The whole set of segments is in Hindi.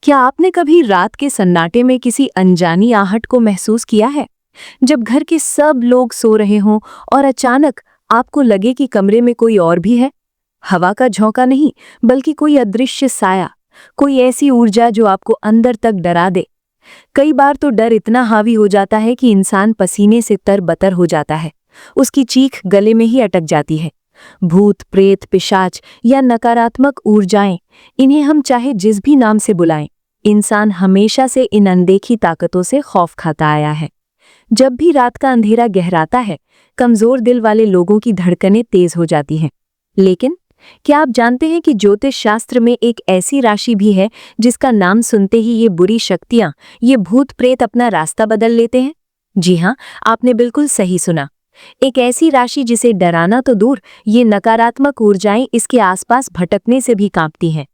क्या आपने कभी रात के सन्नाटे में किसी अनजानी आहट को महसूस किया है? जब घर के सब लोग सो रहे हों और अचानक आपको लगे कि कमरे में कोई और भी है। हवा का झोंका नहीं, बल्कि कोई अदृश्य साया, कोई ऐसी ऊर्जा जो आपको अंदर तक डरा दे। कई बार तो डर इतना हावी हो जाता है कि इंसान पसीने से तरबतर हो जाता है, उसकी चीख गले में ही अटक जाती है। भूत, प्रेत, पिशाच या नकारात्मक ऊर्जाएं, इन्हें हम चाहे जिस भी नाम से बुलाएं, इंसान हमेशा से इन अनदेखी ताकतों से खौफ खाता आया है। जब भी रात का अंधेरा गहराता है, कमजोर दिल वाले लोगों की धड़कनें तेज हो जाती हैं। लेकिन क्या आप जानते हैं कि ज्योतिष शास्त्र में एक ऐसी राशि भी है जिसका नाम सुनते ही ये बुरी शक्तियां, ये भूत प्रेत अपना रास्ता बदल लेते हैं? जी हाँ, आपने बिल्कुल सही सुना। एक ऐसी राशि जिसे डराना तो दूर, ये नकारात्मक ऊर्जाएं इसके आसपास भटकने से भी कांपती हैं।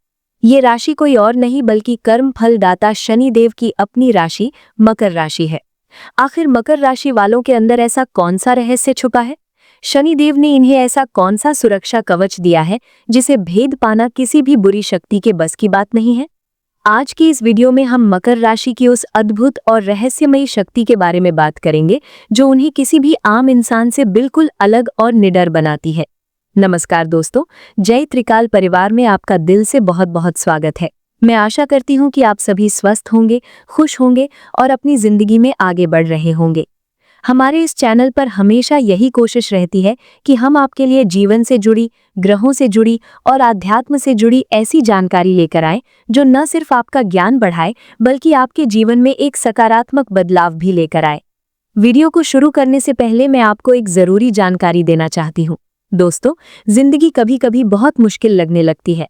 ये राशि कोई और नहीं बल्कि कर्म फलदाता शनिदेव की अपनी राशि मकर राशि है। आखिर मकर राशि वालों के अंदर ऐसा कौन सा रहस्य छुपा है? शनिदेव ने इन्हें ऐसा कौन सा सुरक्षा कवच दिया है जिसे भेद पाना किसी भी बुरी शक्ति के बस की बात नहीं है? आज की इस वीडियो में हम मकर राशि की उस अद्भुत और रहस्यमयी शक्ति के बारे में बात करेंगे जो उन्हें किसी भी आम इंसान से बिल्कुल अलग और निडर बनाती है। नमस्कार दोस्तों, जय त्रिकाल परिवार में आपका दिल से बहुत बहुत स्वागत है। मैं आशा करती हूँ कि आप सभी स्वस्थ होंगे, खुश होंगे और अपनी जिंदगी में आगे बढ़ रहे होंगे। हमारे इस चैनल पर हमेशा यही कोशिश रहती है कि हम आपके लिए जीवन से जुड़ी, ग्रहों से जुड़ी और आध्यात्म से जुड़ी ऐसी जानकारी लेकर आएं जो न सिर्फ आपका ज्ञान बढ़ाए बल्कि आपके जीवन में एक सकारात्मक बदलाव भी लेकर आए। वीडियो को शुरू करने से पहले मैं आपको एक जरूरी जानकारी देना चाहती हूँ। दोस्तों, जिंदगी कभी कभी बहुत मुश्किल लगने लगती है।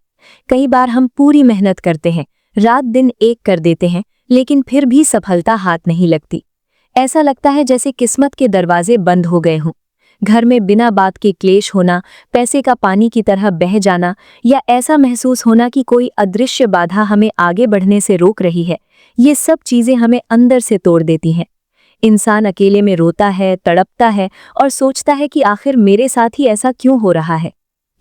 कई बार हम पूरी मेहनत करते हैं, रात दिन एक कर देते हैं, लेकिन फिर भी सफलता हाथ नहीं लगती। ऐसा लगता है जैसे किस्मत के दरवाजे बंद हो गए हों। घर में बिना बात के क्लेश होना, पैसे का पानी की तरह बह जाना या ऐसा महसूस होना कि कोई अदृश्य बाधा हमें आगे बढ़ने से रोक रही है, ये सब चीजें हमें अंदर से तोड़ देती हैं। इंसान अकेले में रोता है, तड़पता है और सोचता है कि आखिर मेरे साथ ही ऐसा क्यों हो रहा है।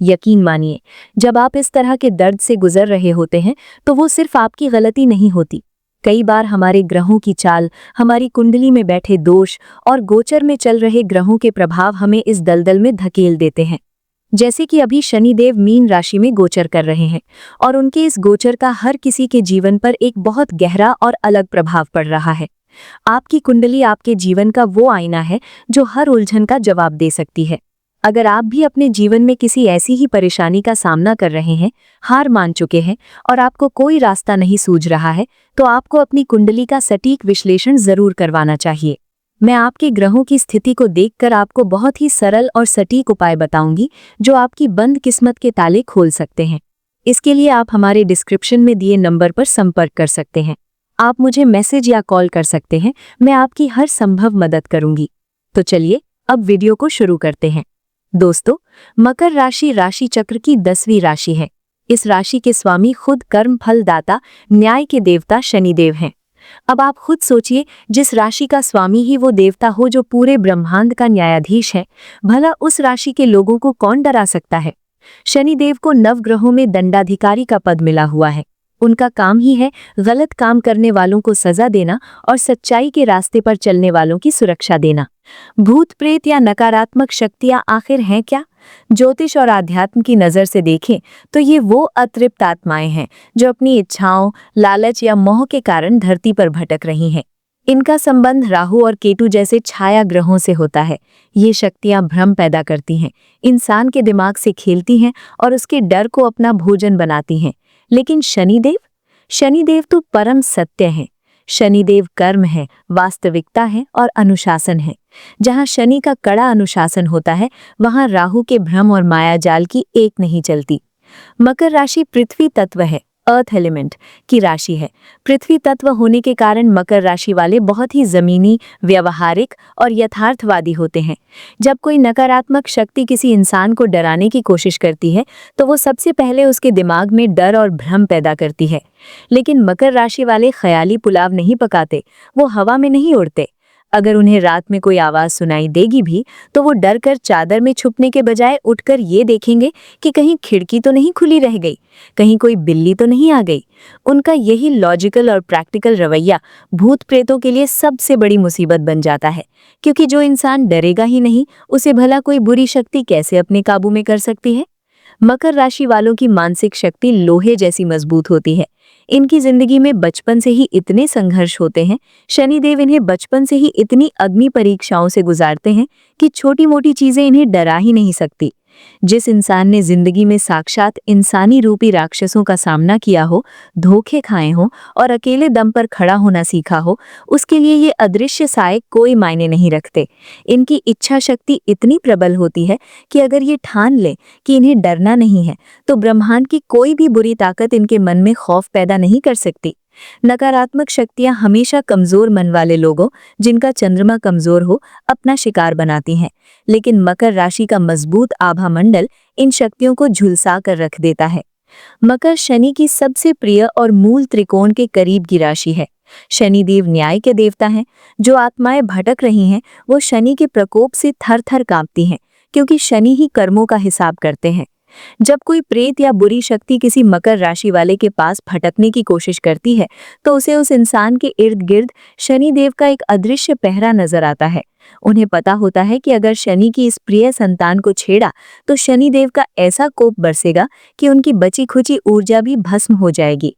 यकीन मानिए, जब आप इस तरह के दर्द से गुजर रहे होते हैं तो वो सिर्फ आपकी गलती नहीं होती। कई बार हमारे ग्रहों की चाल, हमारी कुंडली में बैठे दोष और गोचर में चल रहे ग्रहों के प्रभाव हमें इस दलदल में धकेल देते हैं। जैसे कि अभी शनिदेव मीन राशि में गोचर कर रहे हैं और उनके इस गोचर का हर किसी के जीवन पर एक बहुत गहरा और अलग प्रभाव पड़ रहा है। आपकी कुंडली आपके जीवन का वो आईना है जो हर उलझन का जवाब दे सकती है। अगर आप भी अपने जीवन में किसी ऐसी ही परेशानी का सामना कर रहे हैं, हार मान चुके हैं और आपको कोई रास्ता नहीं सूझ रहा है, तो आपको अपनी कुंडली का सटीक विश्लेषण जरूर करवाना चाहिए। मैं आपके ग्रहों की स्थिति को देखकर आपको बहुत ही सरल और सटीक उपाय बताऊंगी जो आपकी बंद किस्मत के ताले खोल सकते हैं। इसके लिए आप हमारे डिस्क्रिप्शन में दिए नंबर पर संपर्क कर सकते हैं। आप मुझे मैसेज या कॉल कर सकते हैं, मैं आपकी हर संभव मदद करूंगी। तो चलिए अब वीडियो को शुरू करते हैं। दोस्तों, मकर राशि राशि चक्र की 10वीं राशि है। इस राशि के स्वामी खुद कर्म फलदाता, न्याय के देवता शनिदेव हैं। अब आप खुद सोचिए, जिस राशि का स्वामी ही वो देवता हो जो पूरे ब्रह्मांड का न्यायाधीश है, भला उस राशि के लोगों को कौन डरा सकता है? शनिदेव को नवग्रहों में दंडाधिकारी का पद मिला हुआ है। उनका काम ही है गलत काम करने वालों को सजा देना और सच्चाई के रास्ते पर चलने वालों की सुरक्षा देना। भूत प्रेत या नकारात्मक शक्तियां आखिर हैं क्या? ज्योतिष और आध्यात्म की नजर से देखें तो ये वो अतृप्त आत्माएं हैं जो अपनी इच्छाओं, लालच या मोह के कारण धरती पर भटक रही हैं। इनका संबंध राहु और केतु जैसे छाया ग्रहों से होता है। ये शक्तियां भ्रम पैदा करती हैं, इंसान के दिमाग से खेलती हैं और उसके डर को अपना भोजन बनाती हैं। लेकिन शनिदेव तो परम सत्य है। शनिदेव कर्म है, वास्तविकता है और अनुशासन है। जहां शनि का कड़ा अनुशासन होता है, वहां राहु के भ्रम और मायाजाल की एक नहीं चलती। मकर राशि पृथ्वी तत्व है, अर्थ एलिमेंट की राशि है। पृथ्वी तत्व होने के कारण मकर राशि वाले बहुत ही जमीनी, व्यवहारिक और यथार्थवादी होते हैं। जब कोई नकारात्मक शक्ति किसी इंसान को डराने की कोशिश करती है तो वो सबसे पहले उसके दिमाग में डर और भ्रम पैदा करती है। लेकिन मकर राशि वाले ख्याली पुलाव नहीं पकाते, वो हवा में नहीं उड़ते। अगर उन्हें रात में कोई आवाज सुनाई देगी भी तो वो डर कर चादर में छुपने के बजाय उठकर ये देखेंगे कि कहीं खिड़की तो नहीं खुली रह गई, कहीं कोई बिल्ली तो नहीं आ गई। उनका यही लॉजिकल और प्रैक्टिकल रवैया भूत प्रेतों के लिए सबसे बड़ी मुसीबत बन जाता है, क्योंकि जो इंसान डरेगा ही नहीं, उसे भला कोई बुरी शक्ति कैसे अपने काबू में कर सकती है। मकर राशि वालों की मानसिक शक्ति लोहे जैसी मजबूत होती है। इनकी जिंदगी में बचपन से ही इतने संघर्ष होते हैं, शनिदेव इन्हें बचपन से ही इतनी अग्नि परीक्षाओं से गुजारते हैं कि छोटी मोटी चीजें इन्हें डरा ही नहीं सकती। जिस इंसान ने जिंदगी में साक्षात इंसानी रूपी राक्षसों का सामना किया हो, धोखे खाए हों और अकेले दम पर खड़ा होना सीखा हो, उसके लिए ये अदृश्य सहायक कोई मायने नहीं रखते। इनकी इच्छा शक्ति इतनी प्रबल होती है कि अगर ये ठान ले कि इन्हें डरना नहीं है, तो ब्रह्मांड की कोई भी बुरी ताकत इनके मन में खौफ पैदा नहीं कर सकती। नकारात्मक शक्तियां हमेशा कमजोर मन वाले लोगों, जिनका चंद्रमा कमजोर हो, अपना शिकार बनाती हैं, लेकिन मकर राशि का मजबूत आभा मंडल इन शक्तियों को झुलसा कर रख देता है। मकर शनि की सबसे प्रिय और मूल त्रिकोण के करीब की राशि है। शनिदेव न्याय के देवता हैं। जो आत्माएं भटक रही हैं, वो शनि के प्रकोप से थर थर कांपती हैं, क्योंकि शनि ही कर्मों का हिसाब करते हैं। जब कोई प्रेत या बुरी शक्ति किसी मकर राशि वाले के पास भटकने की कोशिश करती है, तो उसे उस इंसान के इर्द गिर्द शनिदेव का एक अदृश्य पहरा नजर आता है। उन्हें पता होता है कि अगर शनि की इस प्रिय संतान को छेड़ा तो शनिदेव का ऐसा कोप बरसेगा कि उनकी बची खुची ऊर्जा भी भस्म हो जाएगी।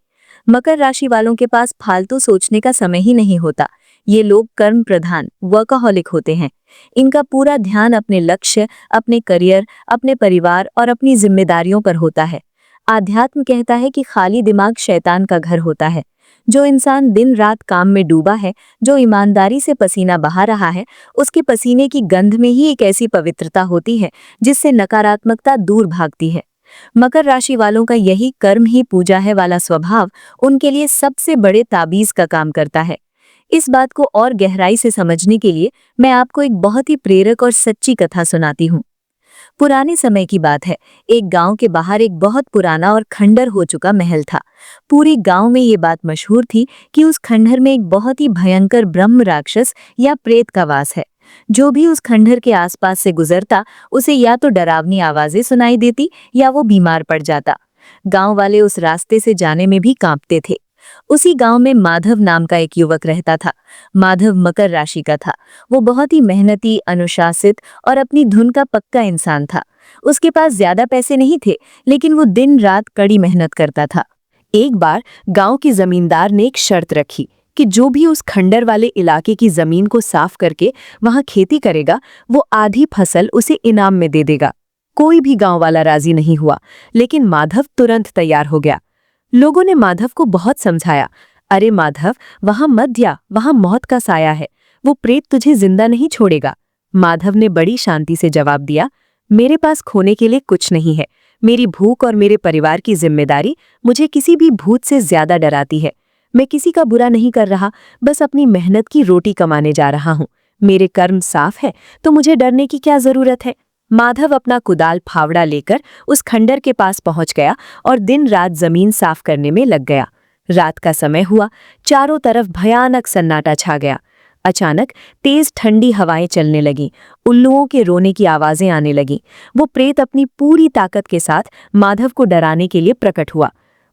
मकर राशि वालों के पास फालतू सोचने का समय ही नहीं होता। ये लोग कर्म प्रधान वर्कaholic होते हैं। इनका पूरा ध्यान अपने लक्ष्य, अपने करियर, अपने परिवार और अपनी जिम्मेदारियों पर होता है। आध्यात्म कहता है कि खाली दिमाग शैतान का घर होता है। जो इंसान दिन रात काम में डूबा है, जो ईमानदारी से पसीना बहा रहा है, उसके पसीने की गंध में ही एक ऐसी पवित्रता होती है जिससे नकारात्मकता दूर भागती है। मकर राशि वालों का यही कर्म ही पूजा है वाला स्वभाव उनके लिए सबसे बड़े ताबीज का काम करता है। इस बात को और गहराई से समझने के लिए मैं आपको एक बहुत ही प्रेरक और सच्ची कथा सुनाती हूँ। पुराने समय की बात है। एक गांव के बाहर एक बहुत पुराना और खंडर हो चुका महल था। पूरी गांव में ये बात मशहूर थी कि उस खंडर में एक बहुत ही भयंकर ब्रह्म राक्षस या प्रेत का वास है। जो भी उस खंडर के आसपास से गुजरता, उसे या तो डरावनी आवाजें सुनाई देती या वो बीमार पड़ जाता। गांव वाले उस रास्ते से जाने में भी कांपते थे। उसी गांव में माधव नाम का एक युवक रहता था। माधव मकर राशि का था। वो बहुत ही मेहनती, अनुशासित और अपनी धुन का पक्का इंसान था। उसके पास ज्यादा पैसे नहीं थे, लेकिन वो दिन रात कड़ी मेहनत करता था। एक बार गांव की जमींदार ने एक शर्त रखी कि जो भी उस खंडर वाले इलाके की जमीन को साफ करके वहां खेती करेगा, वो आधी फसल उसे इनाम में दे देगा। कोई भी गांव वाला राजी नहीं हुआ, लेकिन माधव तुरंत तैयार हो गया। लोगों ने माधव को बहुत समझाया। अरे माधव, वहां मत जा, वहां मौत का साया है, वो प्रेत तुझे जिंदा नहीं छोड़ेगा। माधव ने बड़ी शांति से जवाब दिया, मेरे पास खोने के लिए कुछ नहीं है। मेरी भूख और मेरे परिवार की जिम्मेदारी मुझे किसी भी भूत से ज्यादा डराती है। मैं किसी का बुरा नहीं कर रहा, बस अपनी मेहनत की रोटी कमाने जा रहा हूँ। मेरे कर्म साफ है, तो मुझे डरने की क्या जरूरत है। माधव अपना कुदाल फावड़ा लेकर उस खंडर के पास पहुंच गया और दिन रात जमीन साफ करने में लग गया। रात का समय हुआ, चारों तरफ भयानक सन्नाटा छा गया। अचानक तेज ठंडी हवाएं चलने लगीं, उल्लुओं के रोने की आवाजें आने लगीं। वो प्रेत अपनी पूरी ताकत के साथ माधव को डराने के लिए प्रकट हुआ।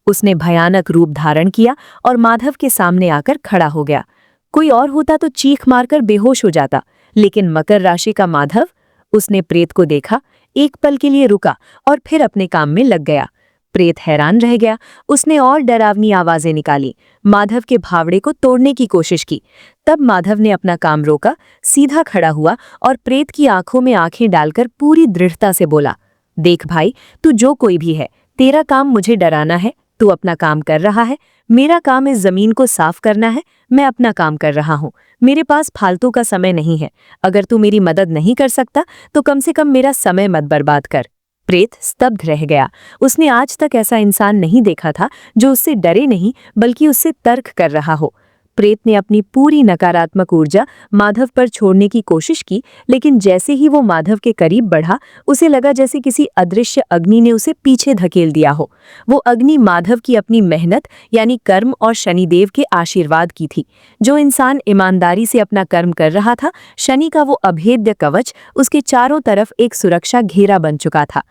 उसने भयानक रूप धारण किया और माधव के सामने आकर खड़ा हो गया। कोई और होता तो चीख मारकर बेहोश हो जाता, लेकिन मकर राशि का माधव, उसने प्रेत को देखा, एक पल के लिए रुका और फिर अपने काम में लग गया। प्रेत हैरान रह गया। उसने और डरावनी आवाजें निकाली, माधव के भावड़े को तोड़ने की कोशिश की। तब माधव ने अपना काम रोका, सीधा खड़ा हुआ और प्रेत की आंखों में आंखें डालकर पूरी दृढ़ता से बोला, देख भाई, तू जो कोई भी है, तेरा काम मुझे डराना है। तू अपना काम कर रहा है, मेरा काम इस जमीन को साफ करना है। मैं अपना काम कर रहा हूँ, मेरे पास फालतू का समय नहीं है। अगर तू मेरी मदद नहीं कर सकता तो कम से कम मेरा समय मत बर्बाद कर। प्रेत स्तब्ध रह गया। उसने आज तक ऐसा इंसान नहीं देखा था जो उससे डरे नहीं बल्कि उससे तर्क कर रहा हो। प्रेत ने अपनी पूरी नकारात्मक ऊर्जा माधव पर छोड़ने की कोशिश की, लेकिन जैसे ही वो माधव के करीब बढ़ा, उसे लगा जैसे किसी अदृश्य अग्नि ने उसे पीछे धकेल दिया हो। वो अग्नि माधव की अपनी मेहनत यानी कर्म और शनिदेव के आशीर्वाद की थी। जो इंसान ईमानदारी से अपना कर्म कर रहा था, शनि का वो अभेद्य कवच उसके चारों तरफ एक सुरक्षा घेरा बन चुका था।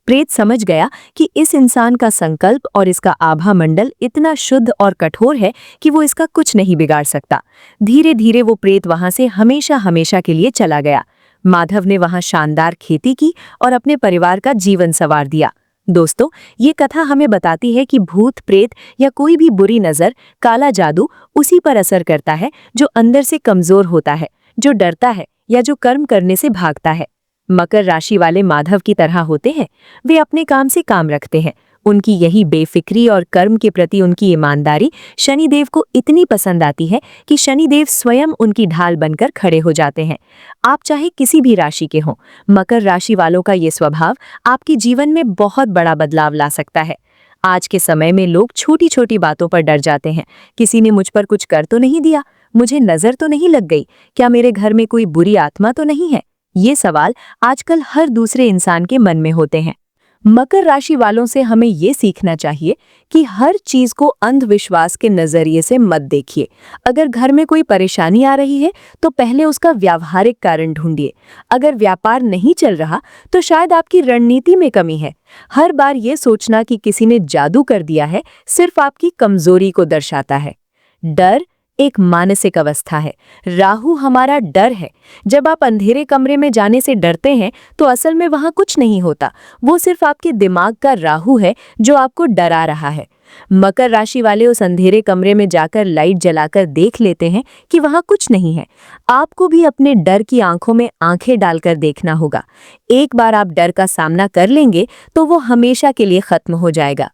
प्रेत समझ गया कि इस इंसान का संकल्प और इसका आभा मंडल इतना शुद्ध और कठोर है कि वो इसका कुछ नहीं बिगाड़ सकता। धीरे धीरे वो प्रेत वहां से हमेशा हमेशा के लिए चला गया। माधव ने वहां शानदार खेती की और अपने परिवार का जीवन संवार दिया। दोस्तों, ये कथा हमें बताती है कि भूत प्रेत या कोई भी बुरी नजर, काला जादू उसी पर असर करता है जो अंदर से कमजोर होता है, जो डरता है या जो कर्म करने से भागता है। मकर राशि वाले माधव की तरह होते हैं। वे अपने काम से काम रखते हैं। उनकी यही बेफिक्री और कर्म के प्रति उनकी ईमानदारी शनिदेव को इतनी पसंद आती है कि शनिदेव स्वयं उनकी ढाल बनकर खड़े हो जाते हैं। आप चाहे किसी भी राशि के हों, मकर राशि वालों का ये स्वभाव आपके जीवन में बहुत बड़ा बदलाव ला सकता है। आज के समय में लोग छोटी छोटी बातों पर डर जाते हैं। किसी ने मुझ पर कुछ कर तो नहीं दिया, मुझे नजर तो नहीं लग गई, क्या मेरे घर में कोई बुरी आत्मा तो नहीं है? ये सवाल आजकल हर दूसरे इंसान के मन में होते हैं। मकर राशि वालों से हमें ये सीखना चाहिए कि हर चीज को अंधविश्वास के नजरिए से मत देखिए। अगर घर में कोई परेशानी आ रही है तो पहले उसका व्यावहारिक कारण ढूंढिए। अगर व्यापार नहीं चल रहा तो शायद आपकी रणनीति में कमी है। हर बार ये सोचना कि किसी ने जादू कर दिया है सिर्फ आपकी कमजोरी को दर्शाता है। डर एक मानसिक अवस्था है। राहु हमारा डर है। जब आप अंधेरे कमरे में जाने से डरते हैं तो असल में वहां कुछ नहीं होता। वो सिर्फ आपके दिमाग का राहु है जो आपको डरा रहा है। मकर राशि वाले उस अंधेरे कमरे में जाकर लाइट जलाकर देख लेते हैं कि वहां कुछ नहीं है। आपको भी अपने डर की आंखों में आंखें डालकर देखना होगा। एक बार आप डर का सामना कर लेंगे तो वो हमेशा के लिए खत्म हो जाएगा।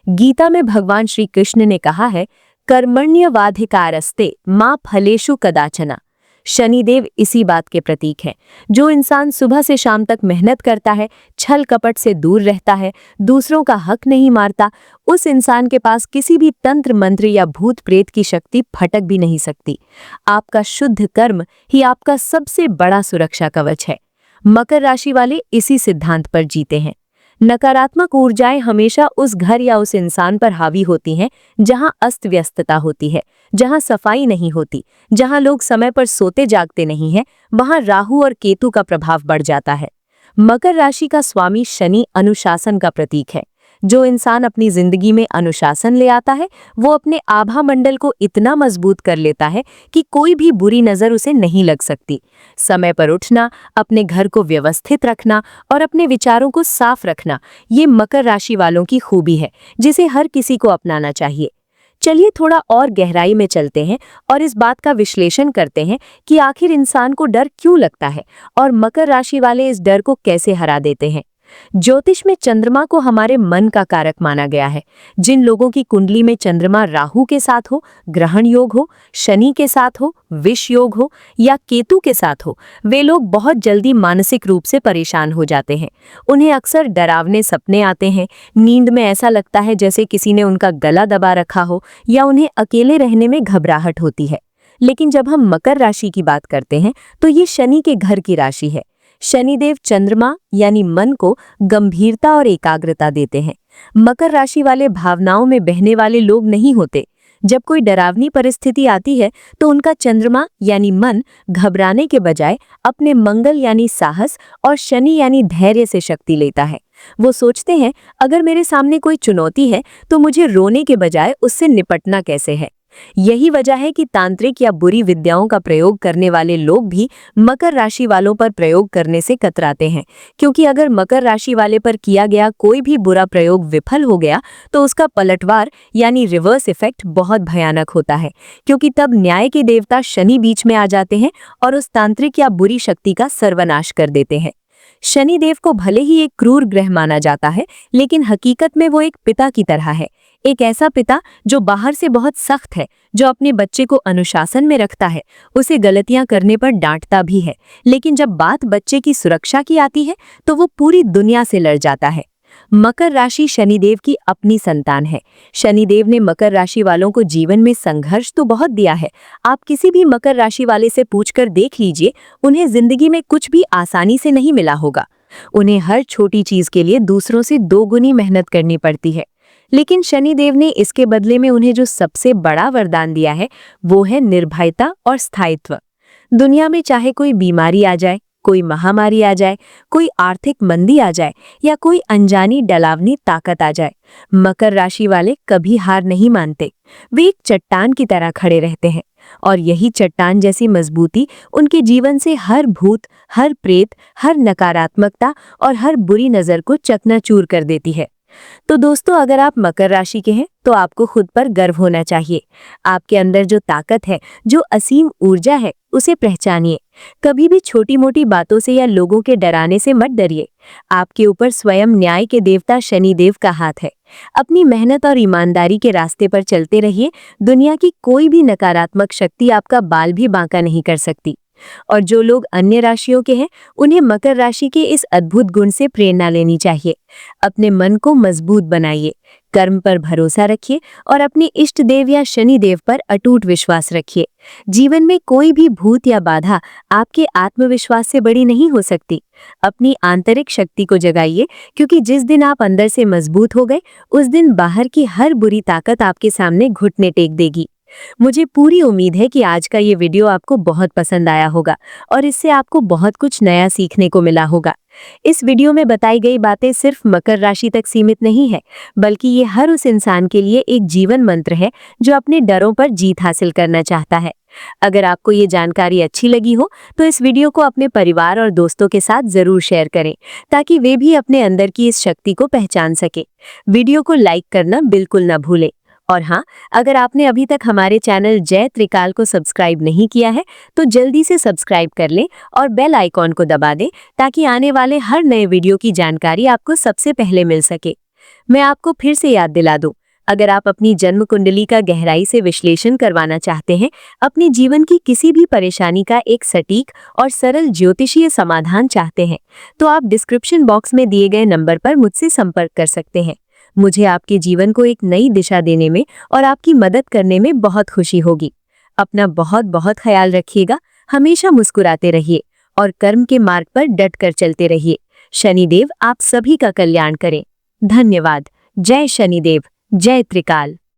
गीता में भगवान श्री कृष्ण ने कहा है, कर्मण्यवाधिकारस्ते मां फलेषु कदाचन। शनिदेव इसी बात के प्रतीक हैं। जो इंसान सुबह से शाम तक मेहनत करता है, छल कपट से दूर रहता है, दूसरों का हक नहीं मारता, उस इंसान के पास किसी भी तंत्र मंत्र या भूत प्रेत की शक्ति फटक भी नहीं सकती। आपका शुद्ध कर्म ही आपका सबसे बड़ा सुरक्षा कवच है। मकर राशि वाले इसी सिद्धांत पर जीते हैं। नकारात्मक ऊर्जाएं हमेशा उस घर या उस इंसान पर हावी होती हैं जहां अस्त व्यस्तता होती है, जहां सफाई नहीं होती, जहां लोग समय पर सोते जागते नहीं हैं। वहां राहु और केतु का प्रभाव बढ़ जाता है। मकर राशि का स्वामी शनि अनुशासन का प्रतीक है। जो इंसान अपनी जिंदगी में अनुशासन ले आता है वो अपने आभा मंडल को इतना मजबूत कर लेता है कि कोई भी बुरी नजर उसे नहीं लग सकती। समय पर उठना, अपने घर को व्यवस्थित रखना और अपने विचारों को साफ रखना, ये मकर राशि वालों की खूबी है जिसे हर किसी को अपनाना चाहिए। चलिए थोड़ा और गहराई में चलते हैं और इस बात का विश्लेषण करते हैं कि आखिर इंसान को डर क्यों लगता है और मकर राशि वाले इस डर को कैसे हरा देते हैं। ज्योतिष में चंद्रमा को हमारे मन का कारक माना गया है। जिन लोगों की कुंडली में चंद्रमा राहु के साथ हो, ग्रहण योग हो, शनि के साथ हो, विष योग हो या केतु के साथ हो, वे लोग बहुत जल्दी मानसिक रूप से परेशान हो जाते हैं। उन्हें अक्सर डरावने सपने आते हैं। नींद में ऐसा लगता है जैसे किसी ने उनका गला दबा रखा हो या उन्हें अकेले रहने में घबराहट होती है। लेकिन जब हम मकर राशि की बात करते हैं तो ये शनि के घर की राशि है। शनिदेव चंद्रमा यानी मन को गंभीरता और एकाग्रता देते हैं। मकर राशि वाले भावनाओं में बहने वाले लोग नहीं होते। जब कोई डरावनी परिस्थिति आती है तो उनका चंद्रमा यानी मन घबराने के बजाय अपने मंगल यानी साहस और शनि यानी धैर्य से शक्ति लेता है। वो सोचते हैं, अगर मेरे सामने कोई चुनौती है तो मुझे रोने के बजाय उससे निपटना कैसे है। यही वजह है कि तांत्रिक या बुरी विद्याओं का प्रयोग करने वाले लोग भी मकर राशि वालों पर प्रयोग करने से कतराते हैं, क्योंकि अगर मकर राशि वाले पर किया गया कोई भी बुरा प्रयोग विफल हो गया तो उसका पलटवार यानी रिवर्स इफेक्ट बहुत भयानक होता है, क्योंकि तब न्याय के देवता शनि बीच में आ जाते हैं और उस तांत्रिक या बुरी शक्ति का सर्वनाश कर देते हैं। शनिदेव को भले ही एक क्रूर ग्रह माना जाता है, लेकिन हकीकत में वो एक पिता की तरह है। एक ऐसा पिता जो बाहर से बहुत सख्त है, जो अपने बच्चे को अनुशासन में रखता है, उसे गलतियां करने पर डांटता भी है, लेकिन जब बात बच्चे की सुरक्षा की आती है तो वो पूरी दुनिया से लड़ जाता है। मकर राशि शनिदेव की अपनी संतान है। शनिदेव ने मकर राशि वालों को जीवन में संघर्ष तो बहुत दिया है। आप किसी भी मकर राशि वाले से पूछकर देख लीजिए, उन्हें जिंदगी में कुछ भी आसानी से नहीं मिला होगा। उन्हें हर छोटी चीज के लिए दूसरों से दोगुनी मेहनत करनी पड़ती है। लेकिन शनिदेव ने इसके बदले में उन्हें जो सबसे बड़ा वरदान दिया है, वो है निर्भयता और स्थायित्व। दुनिया में चाहे कोई बीमारी आ जाए, कोई महामारी आ जाए, कोई आर्थिक मंदी आ जाए या कोई अनजानी डरावनी ताकत आ जाए, मकर राशि वाले कभी हार नहीं मानते। वे एक चट्टान की तरह खड़े रहते हैं और यही चट्टान जैसी मजबूती उनके जीवन से हर भूत, हर प्रेत, हर नकारात्मकता और हर बुरी नजर को चकनाचूर कर देती है। तो दोस्तों, अगर आप मकर राशि के हैं तो आपको खुद पर गर्व होना चाहिए। आपके अंदर जो ताकत है, जो असीम ऊर्जा है, उसे पहचानिए। कभी भी छोटी मोटी बातों से या लोगों के डराने से मत डरिए। आपके ऊपर स्वयं न्याय के देवता शनिदेव का हाथ है। अपनी मेहनत और ईमानदारी के रास्ते पर चलते रहिए। दुनिया की कोई भी नकारात्मक शक्ति आपका बाल भी बांका नहीं कर सकती। और जो लोग अन्य राशियों के हैं, उन्हें मकर राशि के इस अद्भुत गुण से प्रेरणा लेनी चाहिए। अपने मन को मजबूत बनाइए, कर्म पर भरोसा रखिए और अपने इष्ट देव या शनि देव पर अटूट विश्वास रखिए। जीवन में कोई भी भूत या बाधा आपके आत्मविश्वास से बड़ी नहीं हो सकती। अपनी आंतरिक शक्ति को जगाइए, क्योंकि जिस दिन आप अंदर से मजबूत हो गए, उस दिन बाहर की हर बुरी ताकत आपके सामने घुटने टेक देगी। मुझे पूरी उम्मीद है कि आज का ये वीडियो आपको बहुत पसंद आया होगा और इससे आपको बहुत कुछ नया सीखने को मिला होगा। इस वीडियो में बताई गई बातें सिर्फ मकर राशि तक सीमित नहीं है, बल्कि ये हर उस इंसान के लिए एक जीवन मंत्र है जो अपने डरों पर जीत हासिल करना चाहता है। अगर आपको ये जानकारी अच्छी लगी हो तो इस वीडियो को अपने परिवार और दोस्तों के साथ जरूर शेयर करें, ताकि वे भी अपने अंदर की इस शक्ति को पहचान सके। वीडियो को लाइक करना बिल्कुल न भूलें। और हाँ, अगर आपने अभी तक हमारे चैनल जय त्रिकाल को सब्सक्राइब नहीं किया है तो जल्दी से सब्सक्राइब कर लें और बेल आइकॉन को दबा दें, ताकि आने वाले हर नए वीडियो की जानकारी आपको सबसे पहले मिल सके। मैं आपको फिर से याद दिला दूं, अगर आप अपनी जन्म कुंडली का गहराई से विश्लेषण करवाना चाहते हैं, अपने जीवन की किसी भी परेशानी का एक सटीक और सरल ज्योतिषीय समाधान चाहते हैं, तो आप डिस्क्रिप्शन बॉक्स में दिए गए नंबर पर मुझसे संपर्क कर सकते हैं। मुझे आपके जीवन को एक नई दिशा देने में और आपकी मदद करने में बहुत खुशी होगी। अपना बहुत बहुत ख्याल रखिएगा, हमेशा मुस्कुराते रहिए और कर्म के मार्ग पर डट कर चलते रहिए। शनिदेव आप सभी का कल्याण करें। धन्यवाद। जय शनिदेव, जय त्रिकाल।